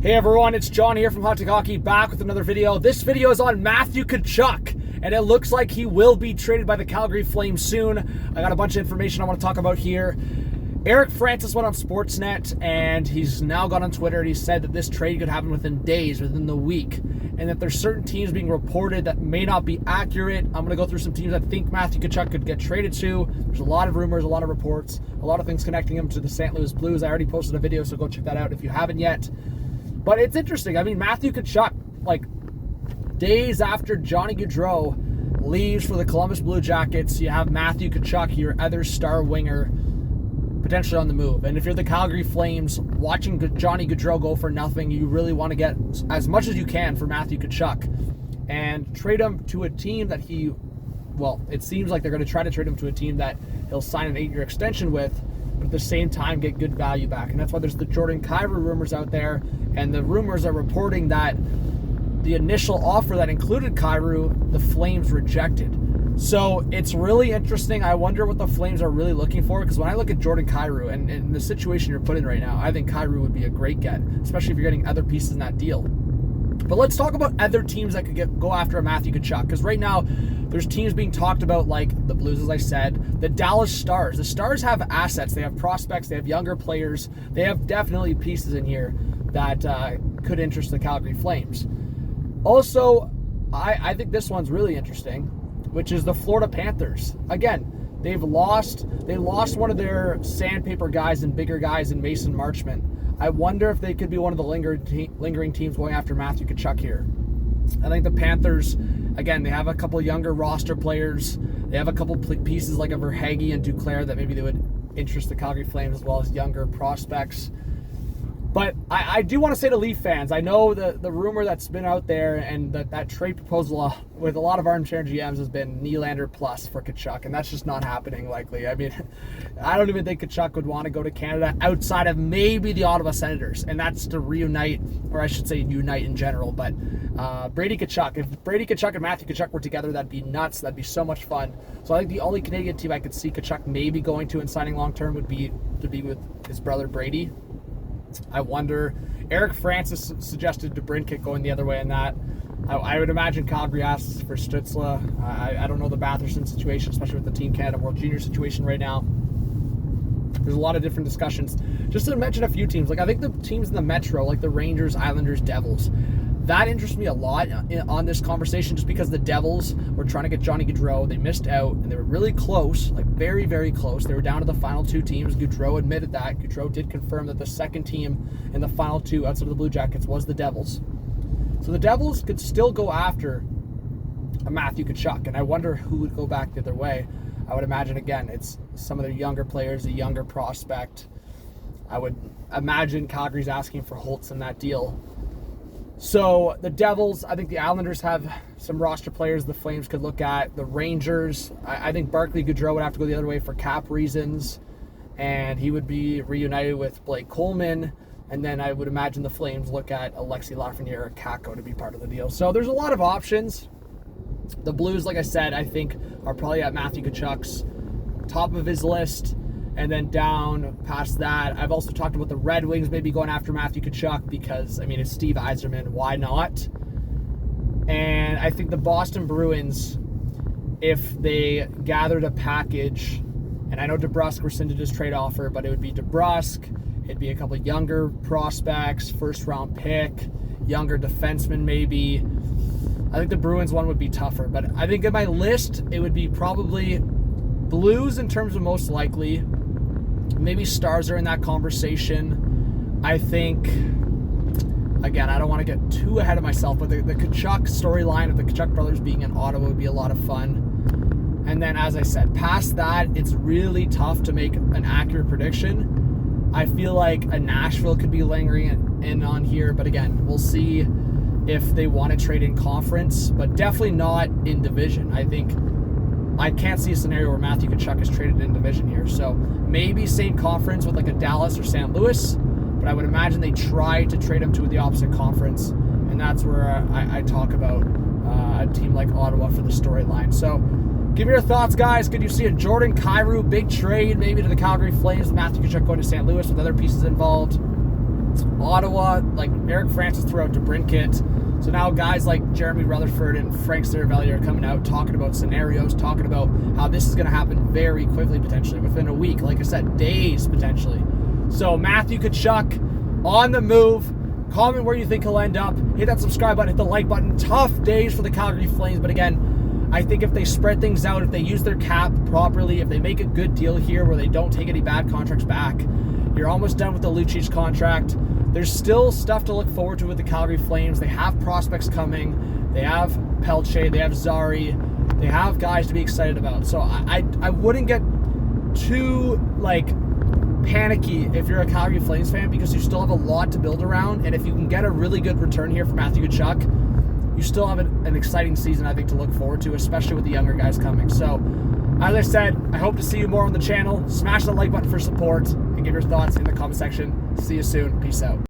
Hey everyone, it's John here from Hot Take Hockey, back with another video. This video is on Matthew Tkachuk, and it looks like he will be traded by the Calgary Flames soon. I got a bunch of information I want to talk about here. Eric Francis went on Sportsnet, and he's now gone on Twitter, and he said that this trade could happen within days, within the week, and that there's certain teams being reported that may not be accurate. I'm going to go through some teams I think Matthew Tkachuk could get traded to. There's a lot of rumors, a lot of reports, a lot of things connecting him to the St. Louis Blues. I already posted a video, so go check that out if you haven't yet. But it's interesting. I mean, Matthew Tkachuk, like, days after Johnny Gaudreau leaves for the Columbus Blue Jackets, you have Matthew Tkachuk, your other star winger, potentially on the move. And if you're the Calgary Flames, watching Johnny Gaudreau go for nothing, you really want to get as much as you can for Matthew Tkachuk and trade him to a team that it seems like they're going to try to trade him to a team that he'll sign an 8-year extension with, but at the same time get good value back. And that's why there's the Jordan Kyrou rumors out there, and the rumors are reporting that the initial offer that included Kyrou, the Flames rejected. So it's really interesting. I wonder what the Flames are really looking for, because when I look at Jordan Kyrou and the situation you're put in right now, I think Kyrou would be a great get, especially if you're getting other pieces in that deal. But let's talk about other teams that could go after a Matthew Tkachuk, because right now there's teams being talked about like the Blues, as I said, the Dallas Stars. The Stars have assets, they have prospects, they have younger players, they have definitely pieces in here that could interest the Calgary Flames. Also, I think this one's really interesting, which is the Florida Panthers. Again, they lost one of their sandpaper guys and bigger guys in Mason Marchment. I wonder if they could be one of the lingering teams going after Matthew Tkachuk here. I think the Panthers, again, they have a couple younger roster players. They have a couple pieces like a Verhaeghe and Duclair that maybe they would interest the Calgary Flames, as well as younger prospects. But I do want to say to Leaf fans, I know the rumor that's been out there and that trade proposal with a lot of armchair GMs has been Nylander plus for Tkachuk, and that's just not happening likely. I mean, I don't even think Tkachuk would want to go to Canada outside of maybe the Ottawa Senators, and that's to reunite, or I should say unite in general. But Brady Tkachuk, if Brady Tkachuk and Matthew Tkachuk were together, that'd be nuts. That'd be so much fun. So I think the only Canadian team I could see Tkachuk maybe going to and signing long-term would be to be with his brother Brady. I wonder. Eric Francis suggested DeBrincat going the other way in that. I would imagine Calgary asks for Stützle. I don't know the Batherson situation, especially with the Team Canada World Junior situation right now. There's a lot of different discussions. Just to mention a few teams, like I think the teams in the Metro, like the Rangers, Islanders, Devils, that interests me a lot on this conversation, just because the Devils were trying to get Johnny Gaudreau. They missed out, and they were really close, like very, very close. They were down to the final two teams. Gaudreau admitted that. Gaudreau did confirm that the second team in the final two outside of the Blue Jackets was the Devils. So the Devils could still go after a Matthew Tkachuk, and I wonder who would go back the other way. I would imagine, again, it's some of their younger players, a younger prospect. I would imagine Calgary's asking for Holtz in that deal. So the Devils, I think the Islanders have some roster players the Flames could look at. The Rangers, I think Barclay Goodrow would have to go the other way for cap reasons, and he would be reunited with Blake Coleman. And then I would imagine the Flames look at Alexi Lafreniere or Kakko to be part of the deal. So there's a lot of options. The Blues, like I said, I think are probably at Matthew Tkachuk's top of his list. And then down past that, I've also talked about the Red Wings maybe going after Matthew Tkachuk because, I mean, it's Steve Yzerman. Why not? And I think the Boston Bruins, if they gathered a package, and I know DeBrusk rescinded his trade offer, but it would be DeBrusk, it'd be a couple of younger prospects, first-round pick, younger defenseman maybe. I think the Bruins one would be tougher, but I think in my list, it would be probably Blues in terms of most likely. Maybe Stars are in that conversation. I think, again, I don't want to get too ahead of myself, but the Tkachuk storyline of the Tkachuk brothers being in Ottawa would be a lot of fun. And then, as I said, past that, it's really tough to make an accurate prediction. I feel like a Nashville could be lingering in on here, but again, we'll see if they want to trade in conference, but definitely not in division. I can't see a scenario where Matthew Tkachuk is traded in division here. So maybe same conference with like a Dallas or St. Louis, but I would imagine they try to trade him to the opposite conference, and that's where I talk about a team like Ottawa for the storyline. So give me your thoughts, guys. Could you see a Jordan Kyrou big trade maybe to the Calgary Flames, Matthew Tkachuk going to St. Louis with other pieces involved? Ottawa, like Eric Francis threw out DeBrincat. So now guys like Jeremy Rutherford and Frank Saravelli are coming out talking about scenarios, talking about how this is going to happen very quickly, potentially within a week. Like I said, days potentially. So Matthew Tkachuk on the move. Comment where you think he'll end up. Hit that subscribe button, hit the like button. Tough days for the Calgary Flames, but again, I think if they spread things out, if they use their cap properly, if they make a good deal here where they don't take any bad contracts back, you're almost done with the Lucic contract. There's still stuff to look forward to with the Calgary Flames. They have prospects coming. They have Pelche. They have Zari. They have guys to be excited about. So I wouldn't get too, like, panicky if you're a Calgary Flames fan, because you still have a lot to build around. And if you can get a really good return here from Matthew Tkachuk, you still have an exciting season, I think, to look forward to, especially with the younger guys coming. So, as I said, I hope to see you more on the channel. Smash the like button for support and give your thoughts in the comment section. See you soon. Peace out.